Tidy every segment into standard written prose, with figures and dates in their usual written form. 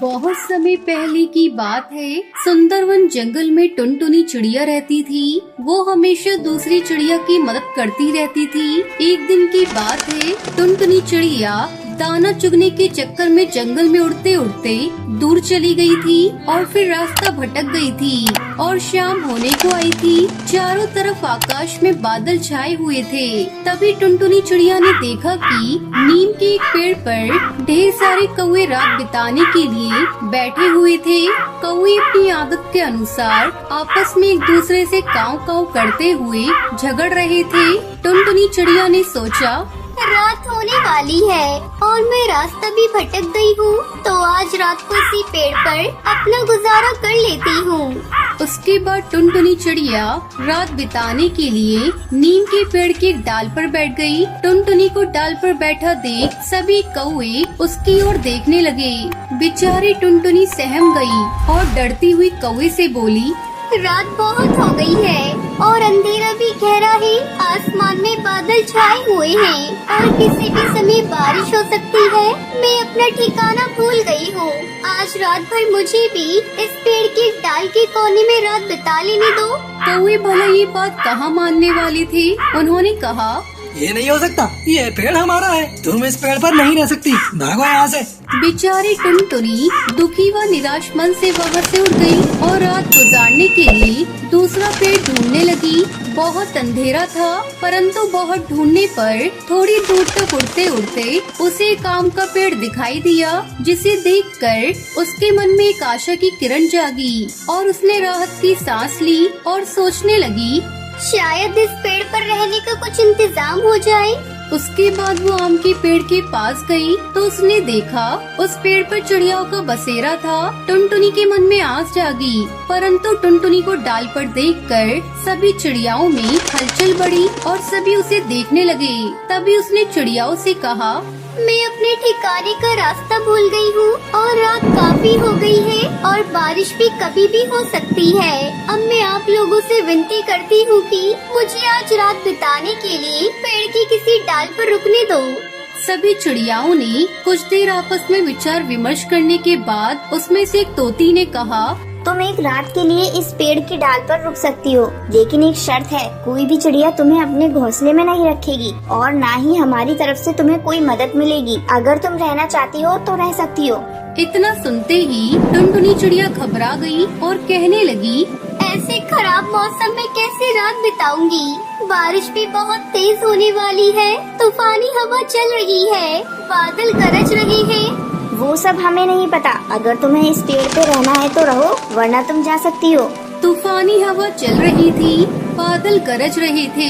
बहुत समय पहले की बात है। सुंदरवन जंगल में टुनटुनी चिड़िया रहती थी। वो हमेशा दूसरी चिड़िया की मदद करती रहती थी। एक दिन की बात है, टुनटुनी चिड़िया दाना चुगने के चक्कर में जंगल में उड़ते उड़ते दूर चली गई थी और फिर रास्ता भटक गई थी और शाम होने को आई थी। चारों तरफ आकाश में बादल छाए हुए थे। तभी टुनटुनी चिड़िया ने देखा कि नीम के एक पेड़ पर ढेर सारे कौवे रात बिताने के लिए बैठे हुए थे। कौवे अपनी आदत के अनुसार आपस में एक दूसरे से काव काव करते हुए झगड़ रहे थे। टुनटुनी चिड़िया ने सोचा, रात होने वाली है और मैं रास्ता भी भटक गई हूँ, तो आज रात को इसी पेड़ पर अपना गुजारा कर लेती हूँ। उसके बाद टुनटुनी चिड़िया रात बिताने के लिए नीम के पेड़ के एक डाल पर बैठ गई। टुनटुनी को डाल पर बैठा देख सभी कौवे उसकी ओर देखने लगे। बेचारी टुनटुनी सहम गई और डरती हुई कौवे से बोली, रात बहुत हो गई है और अंधेरा भी गहरा है। आसमान में बादल छाए हुए हैं और किसी भी समय बारिश हो सकती है। मैं अपना ठिकाना भूल गई हूँ। आज रात भर मुझे भी इस पेड़ के डाल के कोने में रात बिता लेने दो। कौवे भला ये बात कहाँ मानने वाले थे। उन्होंने कहा, ये नहीं हो सकता, ये पेड़ हमारा है, तुम इस पेड़ पर नहीं रह सकती, भागो यहाँ से। बेचारी टुनटुनी दुखी व निराश मन से वहाँ से उठ गई और रात गुजारने के लिए दूसरा पेड़ ढूंढने लगी। बहुत अंधेरा था, परंतु बहुत ढूंढने पर थोड़ी दूर तक उड़ते उड़ते उसे एक आम का पेड़ दिखाई दिया, जिसे देखकर उसके मन में एक आशा की किरण जागी और उसने राहत की सांस ली और सोचने लगी, शायद इस पेड़ पर रहने का कुछ इंतजाम हो जाए। उसके बाद वो आम के पेड़ के पास गई तो उसने देखा उस पेड़ पर चिड़ियाओं का बसेरा था। टुनटुनी के मन में आस जागी, परंतु टुनटुनी को डाल पर देखकर सभी चिड़ियाओं में हलचल बढ़ी और सभी उसे देखने लगे। तभी उसने चिड़ियाओं से कहा, मैं अपने ठिकाने का रास्ता भूल गई हूँ और रात काफी हो गई है और बारिश भी कभी भी हो सकती है। अब मैं आप लोगों से विनती करती हूँ कि मुझे आज रात बिताने के लिए पेड़ के किसी डाल पर रुकने दो। सभी चिड़ियाओं ने कुछ देर आपस में विचार विमर्श करने के बाद उसमें से एक तोती ने कहा, तुम एक रात के लिए इस पेड़ की डाल पर रुक सकती हो, लेकिन एक शर्त है, कोई भी चिड़िया तुम्हें अपने घोंसले में नहीं रखेगी और न ही हमारी तरफ से तुम्हें कोई मदद मिलेगी। अगर तुम रहना चाहती हो तो रह सकती हो। इतना सुनते ही टुनटुनी चिड़िया घबरा गई और कहने लगी, ऐसे खराब मौसम में कैसे रात बिताऊंगी? बारिश भी बहुत तेज होने वाली है, तूफानी हवा चल रही है, बादल गरज रहे हैं। वो सब हमें नहीं पता, अगर तुम्हें इस पेड़ पे रहना है तो रहो, वरना तुम जा सकती हो। तूफानी हवा चल रही थी, बादल गरज रहे थे,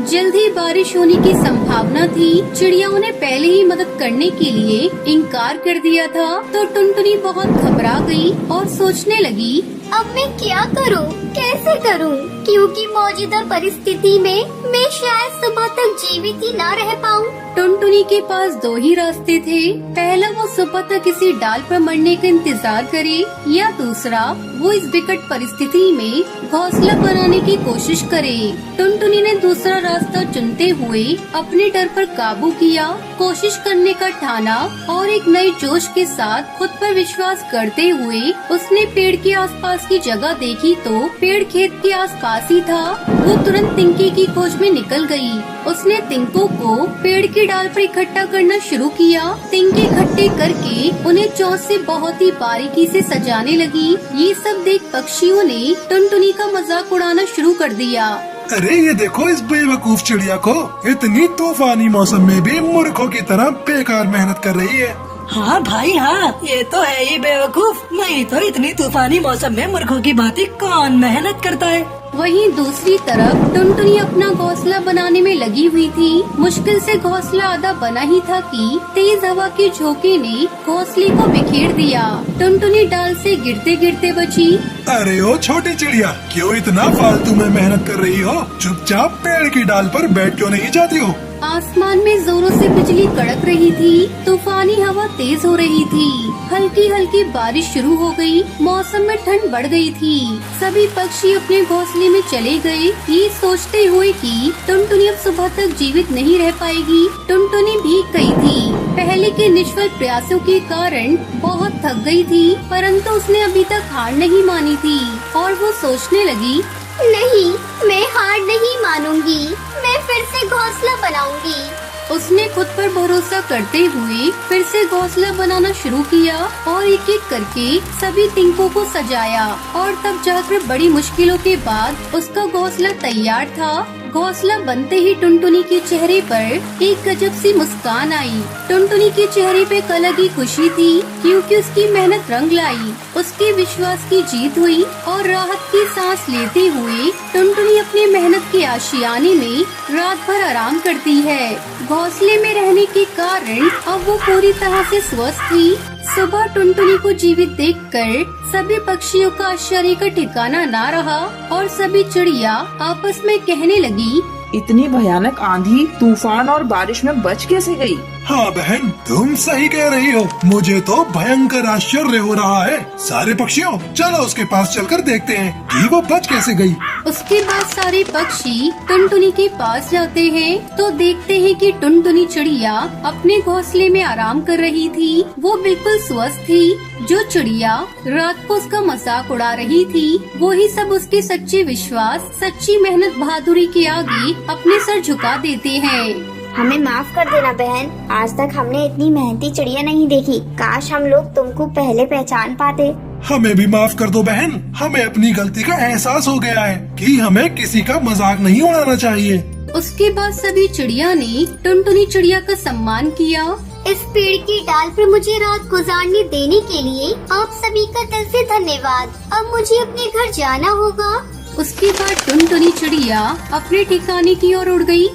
जल्दी बारिश होने की संभावना थी। चिड़ियाओं ने पहले ही मदद करने के लिए इनकार कर दिया था, तो टुनटुनी बहुत घबरा गई और सोचने लगी, अब मैं क्या करूं? कैसे करूं? क्योंकि मौजूदा परिस्थिति में मैं शायद सुबह तक जीवित ही न रह पाऊं। टुनटुनी के पास दो ही रास्ते थे। पहला वो सुबह तक किसी डाल पर मरने का इंतजार करे या दूसरा वो इस विकट परिस्थिति में घोंसला बनाने की कोशिश करे। टुनटुनी ने दूसरा रास्ता चुनते हुए अपने डर पर काबू किया, कोशिश करने का ठाना और एक नए जोश के साथ खुद पर विश्वास करते हुए उसने पेड़ के आसपास की जगह देखी तो पेड़ खेत के आसपास ही था। वो तुरंत तिनके की खोज में निकल गई। उसने तिनकों को पेड़ की डाल पर इकट्ठा करना शुरू किया। तिनके इकट्ठे करके उन्हें चोंच से बहुत ही बारीकी से सजाने लगी। ये सब देख पक्षियों ने टुनटुनी का मजाक उड़ाना शुरू कर दिया। अरे ये देखो इस बेवकूफ चिड़िया को, इतनी तूफानी मौसम में भी मूर्खों की तरह बेकार मेहनत कर रही है। हाँ भाई हाँ, ये तो है ही बेवकूफ, नहीं तो इतनी तूफानी मौसम में मूर्खों की भांति कौन मेहनत करता है। वहीं दूसरी तरफ टुनटुनी अपना घोंसला बनाने में लगी हुई थी। मुश्किल से घोंसला आधा बना ही था कि तेज हवा के झोंके ने घोंसले को बिखेर दिया। टुनटुनी डाल से गिरते गिरते बची। अरे ओ छोटी चिड़िया, क्यों इतना फालतू में मेहनत कर रही हो? चुपचाप पेड़ की डाल पर बैठ क्यों नहीं जाती हो? आसमान में जोरों से बिजली कड़क रही थी, तूफानी हवा तेज हो रही थी, हल्की हल्की बारिश शुरू हो गई, मौसम में ठंड बढ़ गई थी। सभी पक्षी अपने घोंसले में चले गए, ये सोचते हुए कि टुनटुनी अब सुबह तक जीवित नहीं रह पाएगी। टुनटुनी भीग गई थी, पहले के निष्फल प्रयासों के कारण बहुत थक गई थी, परंतु उसने अभी तक हार नहीं मानी थी और वो सोचने लगी, नहीं, मैं हार नहीं मानूंगी। मैं फिर से घोंसला बनाऊंगी। उसने खुद पर भरोसा करते हुए फिर से घोंसला बनाना शुरू किया और एक एक करके सभी तिनकों को सजाया और तब जाकर बड़ी मुश्किलों के बाद उसका घोंसला तैयार था। घोंसला बनते ही टुनटुनी के चेहरे पर एक गजब सी मुस्कान आई। टुनटुनी के चेहरे पे एक अलग ही खुशी थी, क्योंकि उसकी मेहनत रंग लाई, उसके विश्वास की जीत हुई और राहत की सांस लेते हुए टुनटुनी अपनी मेहनत के आशियाने में रात भर आराम करती है। घोंसले में रहने के कारण अब वो पूरी तरह से स्वस्थ थी। सुबह टुनटुनी को जीवित देखकर सभी पक्षियों का आश्चर्य का ठिकाना ना रहा और सभी चिड़िया आपस में कहने लगी, इतनी भयानक आंधी, तूफान और बारिश में बच कैसे गई? हाँ बहन, तुम सही कह रही हो। मुझे तो भयंकर आश्चर्य हो रहा है। सारे पक्षियों, चलो उसके पास चलकर देखते हैं कि वो बच कैसे गई। उसके बाद सारे पक्षी टुनटुनी के पास जाते हैं तो देखते हैं कि टुनटुनी चिड़िया अपने घोंसले में आराम कर रही थी। वो बिल्कुल स्वस्थ थी। जो चिड़िया रात को उसका मजाक उड़ा रही थी, वो ही सब उसके सच्चे विश्वास, सच्ची मेहनत, बहादुरी के आगे अपने सर झुका देते हैं। हमें माफ कर देना बहन, आज तक हमने इतनी मेहनती चिड़िया नहीं देखी। काश हम लोग तुमको पहले पहचान पाते। हमें भी माफ कर दो बहन, हमें अपनी गलती का एहसास हो गया है कि हमें किसी का मजाक नहीं उड़ाना चाहिए। उसके बाद सभी चिड़िया ने टुनटुनी चिड़िया का सम्मान किया। इस पेड़ की डाल पर मुझे रात गुजारने देने के लिए आप सभी का दिल से धन्यवाद। अब मुझे अपने घर जाना होगा। उसके बाद टुनटुनी चिड़िया अपने ठिकाने की ओर उड़ गई।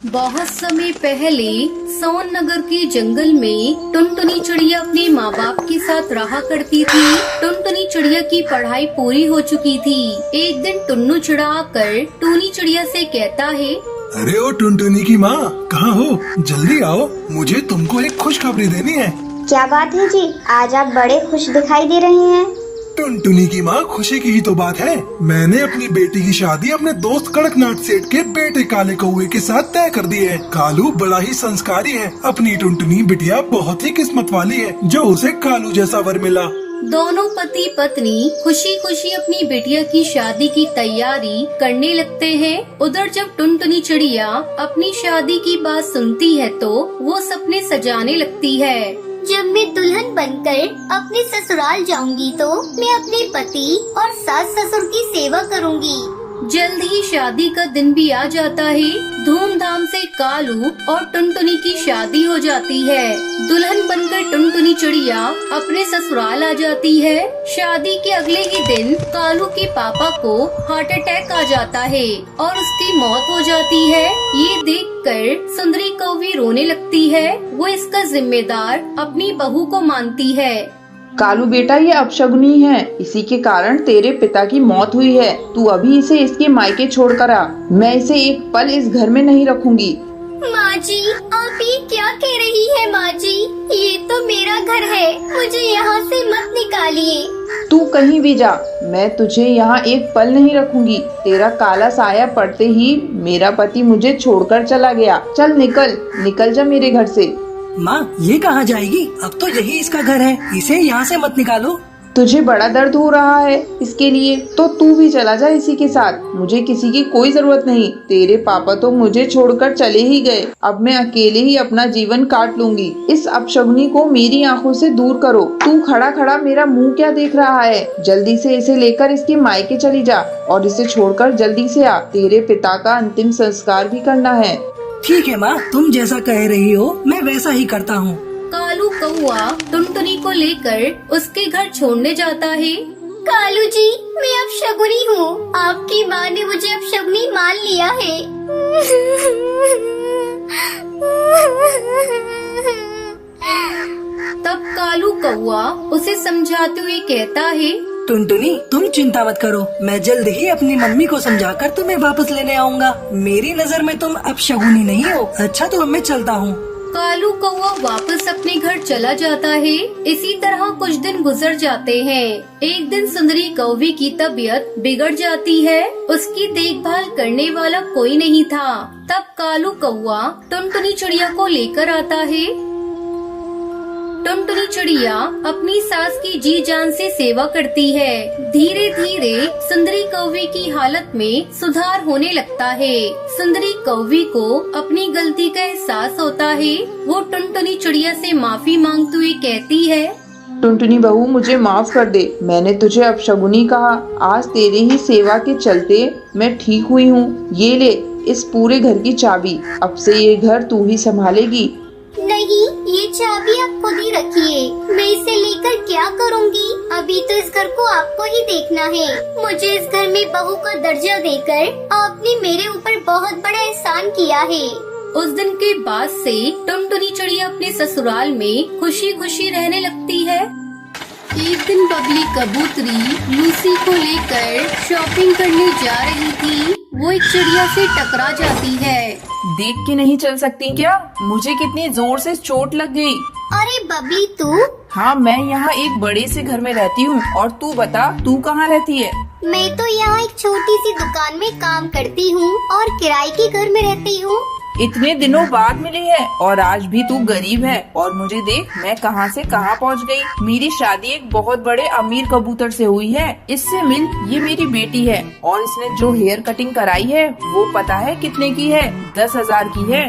बहुत समय पहले सोन नगर के जंगल में टुनटुनी चिड़िया अपने माँ बाप के साथ रहा करती थी। टुनटुनी चिड़िया की पढ़ाई पूरी हो चुकी थी। एक दिन टुन्नू चिड़ा आकर टूनी चिड़िया से कहता है, अरे ओ टुनटुनी की माँ, कहाँ हो? जल्दी आओ, मुझे तुमको एक खुशखबरी देनी है। क्या बात है जी, आज आप बड़े खुश दिखाई दे रहे हैं। टुनटुनी की माँ, खुशी की ही तो बात है। मैंने अपनी बेटी की शादी अपने दोस्त कड़कनाथ सेठ के बेटे काले कौवे के साथ तय कर दी है। कालू बड़ा ही संस्कारी है। अपनी टुनटुनी बिटिया बहुत ही किस्मत वाली है जो उसे कालू जैसा वर मिला। दोनों पति पत्नी खुशी खुशी अपनी बेटिया की शादी की तैयारी करने लगते हैं। उधर जब टुनटुनी चिड़िया अपनी शादी की बात सुनती है तो वो सपने सजाने लगती है। जब मैं दुल्हन बनकर अपने ससुराल जाऊंगी तो मैं अपने पति और सास ससुर की सेवा करूंगी। जल्द ही शादी का दिन भी आ जाता है। धूमधाम से कालू और टुनटुनी की शादी हो जाती है। दुल्हन बनकर टुनटुनी चिड़िया अपने ससुराल आ जाती है। शादी के अगले ही दिन कालू के पापा को हार्ट अटैक आ जाता है और उसकी मौत हो जाती है। ये देखकर सुंदरी कौवी रोने लगती है। वो इसका जिम्मेदार अपनी बहू को मानती है। कालू बेटा, ये अपशगुनी है, इसी के कारण तेरे पिता की मौत हुई है। तू अभी इसे इसके मायके छोड़ कर आ। मैं इसे एक पल इस घर में नहीं रखूंगी। माँ जी, आप ये क्या कह रही है? माँ जी, ये तो मेरा घर है, मुझे यहाँ से मत निकालिए। तू कहीं भी जा, मैं तुझे यहाँ एक पल नहीं रखूंगी। तेरा काला साया पड़ते ही मेरा पति मुझे छोड़कर चला गया। चल निकल, निकल जा मेरे घर से। माँ, ये कहाँ जाएगी? अब तो यही इसका घर है, इसे यहाँ से मत निकालो। तुझे बड़ा दर्द हो रहा है इसके लिए, तो तू भी चला जा इसी के साथ। मुझे किसी की कोई जरूरत नहीं। तेरे पापा तो मुझे छोड़कर चले ही गए। अब मैं अकेले ही अपना जीवन काट लूंगी। इस अपशगुनी को मेरी आंखों से दूर करो। तू खड़ा खड़ा मेरा मुंह क्या देख रहा है? जल्दी से इसे लेकर इसके मायके चली जा और इसे छोड़कर जल्दी से आ। तेरे पिता का अंतिम संस्कार भी करना है। ठीक है माँ, तुम जैसा कह रही हो मैं वैसा ही करता हूँ। कालू कौआ टुनटुनी को लेकर उसके घर छोड़ने जाता है। कालू जी, मैं अपशगुनी हूँ। आपकी माँ ने मुझे अपशगुनी मान लिया है। तब कालू कौआ उसे समझाते हुए कहता है, टुनटुनी तुम चिंता मत करो, मैं जल्द ही अपनी मम्मी को समझाकर तुम्हें वापस लेने आऊँगा। मेरी नजर में तुम अब शगुनी नहीं हो। अच्छा तो अब मैं चलता हूँ। कालू कौवा वापस अपने घर चला जाता है। इसी तरह कुछ दिन गुजर जाते हैं। एक दिन सुंदरी कौवी की तबीयत बिगड़ जाती है। उसकी देखभाल करने वाला कोई नहीं था। तब कालू कौवा टुनटुनी चिड़िया को लेकर आता है। टुनटुनी चिड़िया अपनी सास की जी जान से सेवा करती है। धीरे धीरे सुंदरी कौवी की हालत में सुधार होने लगता है। सुंदरी कौवी को अपनी गलती का एहसास होता है। वो टुनटुनी चिड़िया से माफी मांगते हुए कहती है, टुनटुनी बहू मुझे माफ कर दे, मैंने तुझे अपशगुनी कहा। आज तेरे ही सेवा के चलते मैं ठीक हुई हूँ। ये ले इस पूरे घर की चाबी, अब से ये घर तू ही संभालेगी। नहीं, ये चाबी आप खुद ही रखिए। मैं इसे लेकर क्या करूँगी? अभी तो इस घर को आपको ही देखना है। मुझे इस घर में बहू का दर्जा देकर आपने मेरे ऊपर बहुत बड़ा एहसान किया है। उस दिन के बाद से टुनटुनी चिड़िया अपने ससुराल में खुशी खुशी रहने लगती है। एक दिन बबली कबूतरी लूसी को लेकर शॉपिंग करने जा रही थी। वो एक चिड़िया से टकरा जाती है। देख के नहीं चल सकती क्या? मुझे कितनी जोर से चोट लग गई। अरे बबली तू? हाँ, मैं यहाँ एक बड़े से घर में रहती हूँ। और तू बता, तू कहाँ रहती है? मैं तो यहाँ एक छोटी सी दुकान में काम करती हूँ और किराए के घर में रहती हूँ। इतने दिनों बाद मिली है और आज भी तू गरीब है। और मुझे देख, मैं कहां से कहां पहुंच गई। मेरी शादी एक बहुत बड़े अमीर कबूतर से हुई है। इससे मिल, ये मेरी बेटी है। और इसने जो हेयर कटिंग कराई है वो पता है कितने की है? 10,000 की है।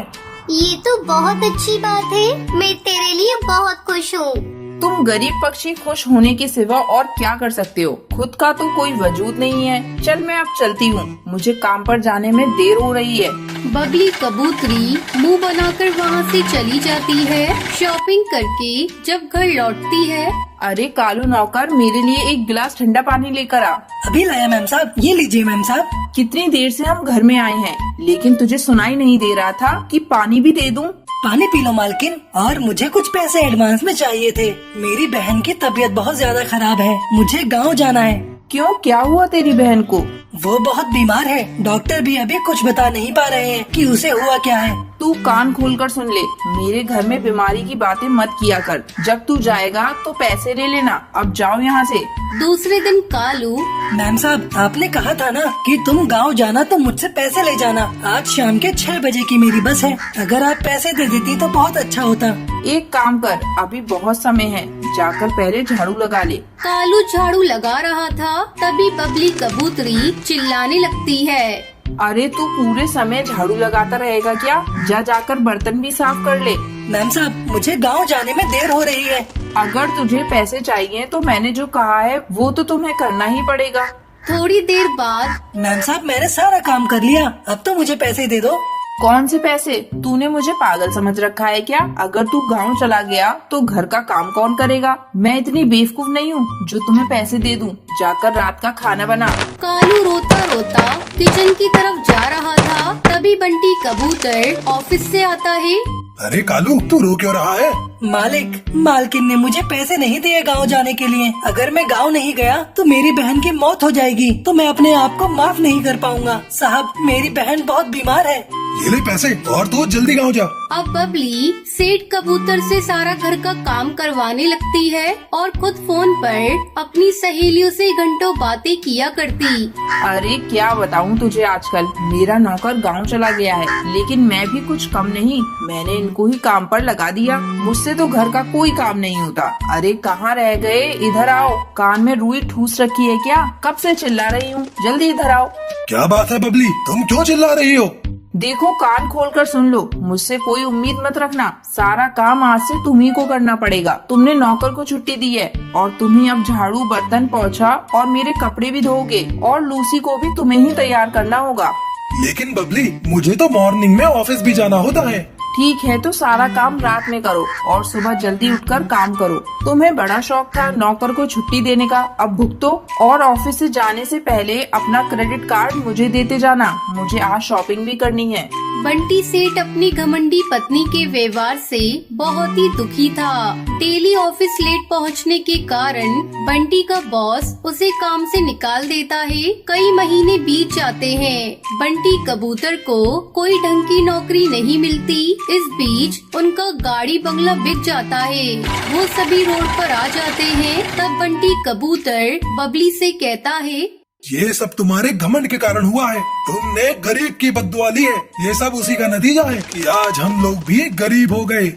ये तो बहुत अच्छी बात है। मैं तेरे लिए बहुत खुश हूँ। तुम गरीब पक्षी खुश होने के सिवा और क्या कर सकते हो? खुद का तो कोई वजूद नहीं है। चल मैं अब चलती हूँ, मुझे काम पर जाने में देर हो रही है। बबली कबूतरी मुंह बनाकर वहाँ से चली जाती है। शॉपिंग करके जब घर लौटती है, अरे कालू नौकर, मेरे लिए एक गिलास ठंडा पानी लेकर आ। अभी लाया मैम साहब। ये लीजिए मैम साहब। कितनी देर से हम घर में आए हैं, लेकिन तुझे सुनाई नहीं दे रहा था कि पानी भी दे दूं? पानी पी लो मालकिन। और मुझे कुछ पैसे एडवांस में चाहिए थे। मेरी बहन की तबीयत बहुत ज्यादा खराब है। मुझे गांव जाना है। क्यों, क्या हुआ तेरी बहन को? वो बहुत बीमार है। डॉक्टर भी अभी कुछ बता नहीं पा रहे हैं कि उसे हुआ क्या है। तू कान खोलकर सुन ले, मेरे घर में बीमारी की बातें मत किया कर। जब तू जाएगा तो पैसे ले लेना। अब जाओ यहाँ से। दूसरे दिन कालू, मैम साहब आपने कहा था ना कि तुम गांव जाना तो मुझसे पैसे ले जाना। आज शाम के 6 बजे की मेरी बस है। अगर आप पैसे दे देती तो बहुत अच्छा होता। एक काम कर, अभी बहुत समय है, जाकर पहले झाड़ू लगा ले। कालू झाड़ू लगा रहा था, तभी बबली कबूतरी चिल्लाने लगती है, अरे तू पूरे समय झाड़ू लगाता रहेगा क्या? जाकर बर्तन भी साफ कर ले। मैम साहब मुझे गांव जाने में देर हो रही है। अगर तुझे पैसे चाहिए तो मैंने जो कहा है वो तो तुम्हें करना ही पड़ेगा। थोड़ी देर बाद, मैम साहब मैंने सारा काम कर लिया, अब तो मुझे पैसे दे दो। कौन से पैसे? तूने मुझे पागल समझ रखा है क्या? अगर तू गांव चला गया तो घर का काम कौन करेगा? मैं इतनी बेवकूफ नहीं हूँ जो तुम्हें पैसे दे दूँ। जाकर रात का खाना बना। कालू रोता रोता किचन की तरफ जा रहा था। तभी बंटी कबूतर ऑफिस से आता है। अरे कालू तू रो क्यों रहा है? मालकिन ने मुझे पैसे नहीं दिए गांव जाने के लिए। अगर मैं गांव नहीं गया तो मेरी बहन की मौत हो जाएगी, तो मैं अपने आप को माफ नहीं कर पाऊंगा। साहब मेरी बहन बहुत बीमार है। ये ले पैसे और तू जल्दी गाँव जा। अब बबली सेठ कबूतर से सारा घर का काम करवाने लगती है और खुद फोन पर अपनी सहेलियों से घंटों बातें किया करती। अरे क्या बताऊँ तुझे, आजकल मेरा नौकर गांव चला गया है, लेकिन मैं भी कुछ कम नहीं। मैंने इनको ही काम पर लगा दिया। मुझसे तो घर का कोई काम नहीं होता। अरे कहाँ रह गए? इधर आओ। कान में रुई ठूस रखी है क्या? कब से चिल्ला रही हूँ, जल्दी इधर आओ। क्या बात है बबली, तुम क्यों चिल्ला रही हो? देखो कान खोलकर सुन लो, मुझसे कोई उम्मीद मत रखना। सारा काम आज से तुम ही को करना पड़ेगा। तुमने नौकर को छुट्टी दी है और तुम ही अब झाड़ू, बर्तन, पोंछा और मेरे कपड़े भी धोगे। और लूसी को भी तुम्हें ही तैयार करना होगा। लेकिन बबली मुझे तो मॉर्निंग में ऑफिस भी जाना होता है। ठीक है तो सारा काम रात में करो और सुबह जल्दी उठकर काम करो। तुम्हें बड़ा शौक था नौकर को छुट्टी देने का, अब भुगतो। और ऑफिस से जाने से पहले अपना क्रेडिट कार्ड मुझे देते जाना। मुझे आज शॉपिंग भी करनी है। बंटी सेठ अपनी घमंडी पत्नी के व्यवहार से बहुत ही दुखी था। डेली ऑफिस लेट पहुंचने के कारण बंटी का बॉस उसे काम से निकाल देता है। कई महीने बीत जाते हैं। बंटी कबूतर को कोई ढंग की नौकरी नहीं मिलती। इस बीच उनका गाड़ी बंगला बिक जाता है। वो सभी रोड पर आ जाते हैं। तब बंटी कबूतर बबली से कहता है, ये सब तुम्हारे घमंड के कारण हुआ है। तुमने गरीब की बद्दुआ ली है। ये सब उसी का नतीजा है कि आज हम लोग भी गरीब हो गए।